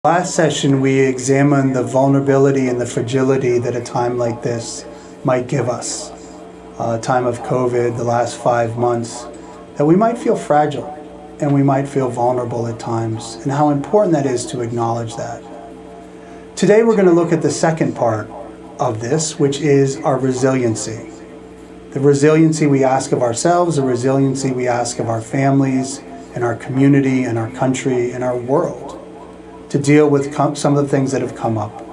Last session, we examined the vulnerability and the fragility that a time like this might give us. A time of COVID, the last 5 months, that we might feel fragile and we might feel vulnerable at times, and how important that is to acknowledge that. Today, we're going to look at the second part of this, which is our resiliency. The resiliency we ask of ourselves, the resiliency we ask of our families, and our community, and our country, and our world, to deal with some of the things that have come up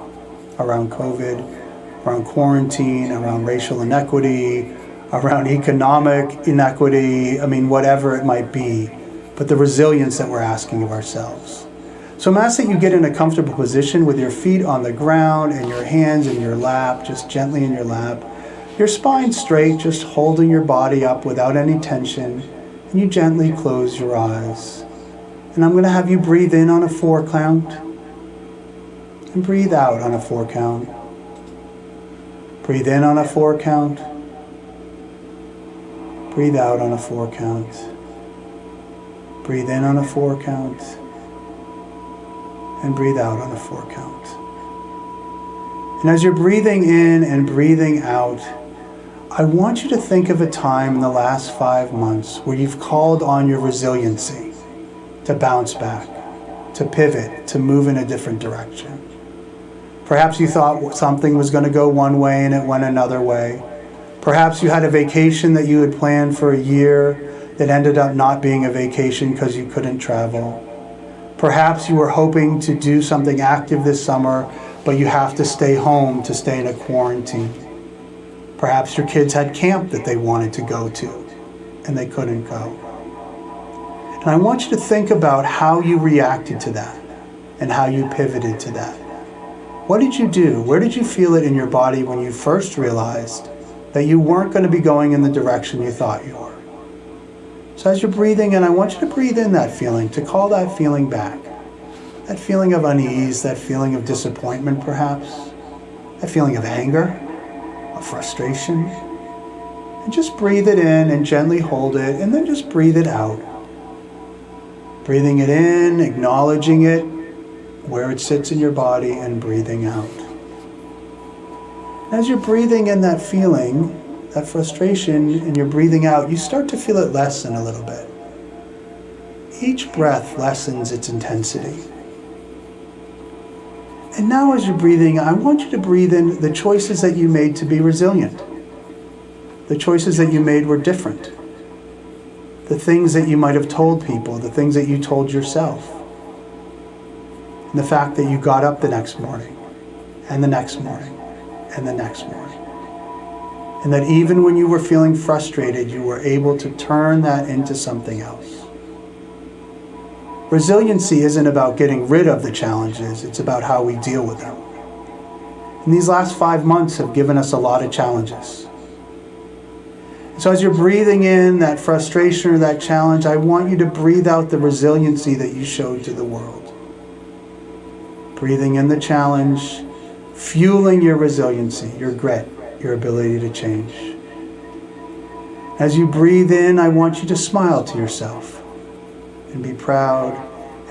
around COVID, around quarantine, around racial inequity, around economic inequity, whatever it might be, but the resilience that we're asking of ourselves. So I'm asking you get in a comfortable position with your feet on the ground and your hands in your lap, just gently in your lap, your spine straight, just holding your body up without any tension, and you gently close your eyes. And I'm going to have you breathe in on a 4 count and breathe out on a 4 count. Breathe in on a 4 count. Breathe out on a 4 count. Breathe in on a 4 count. And breathe out on a 4 count. And as you're breathing in and breathing out, I want you to think of a time in the last 5 months where you've called on your resiliency to bounce back, to pivot, to move in a different direction. Perhaps you thought something was going to go one way and it went another way. Perhaps you had a vacation that you had planned for a year that ended up not being a vacation because you couldn't travel. Perhaps you were hoping to do something active this summer, but you have to stay home to stay in a quarantine. Perhaps your kids had camp that they wanted to go to and they couldn't go. And I want you to think about how you reacted to that and how you pivoted to that. What did you do? Where did you feel it in your body when you first realized that you weren't going to be going in the direction you thought you were? So as you're breathing in, I want you to breathe in that feeling, to call that feeling back. That feeling of unease, that feeling of disappointment perhaps, that feeling of anger, of frustration. And just breathe it in and gently hold it, and then just breathe it out. Breathing it in, acknowledging it, where it sits in your body, and breathing out. As you're breathing in that feeling, that frustration, and you're breathing out, you start to feel it lessen a little bit. Each breath lessens its intensity. And now as you're breathing, I want you to breathe in the choices that you made to be resilient. The choices that you made were different. The things that you might have told people, the things that you told yourself. And the fact that you got up the next morning, and the next morning, and the next morning. And that even when you were feeling frustrated, you were able to turn that into something else. Resiliency isn't about getting rid of the challenges, it's about how we deal with them. And these last 5 months have given us a lot of challenges. So as you're breathing in that frustration or that challenge, I want you to breathe out the resiliency that you showed to the world. Breathing in the challenge, fueling your resiliency, your grit, your ability to change. As you breathe in, I want you to smile to yourself and be proud.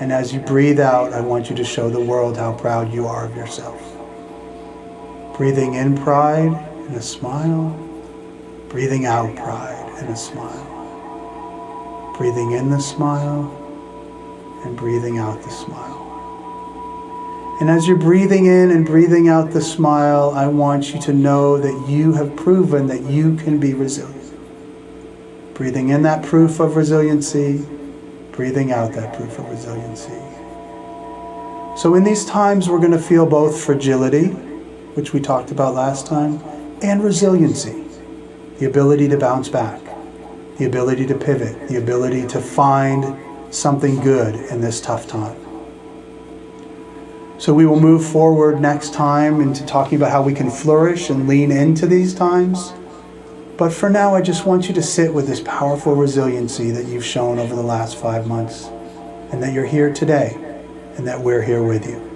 And as you breathe out, I want you to show the world how proud you are of yourself. Breathing in pride and a smile. Breathing out pride and a smile. Breathing in the smile and breathing out the smile. And as you're breathing in and breathing out the smile, I want you to know that you have proven that you can be resilient. Breathing in that proof of resiliency, breathing out that proof of resiliency. So in these times, we're going to feel both fragility, which we talked about last time, and resiliency. The ability to bounce back, the ability to pivot, the ability to find something good in this tough time. So we will move forward next time into talking about how we can flourish and lean into these times. But for now, I just want you to sit with this powerful resiliency that you've shown over the last 5 months, and that you're here today, and that we're here with you.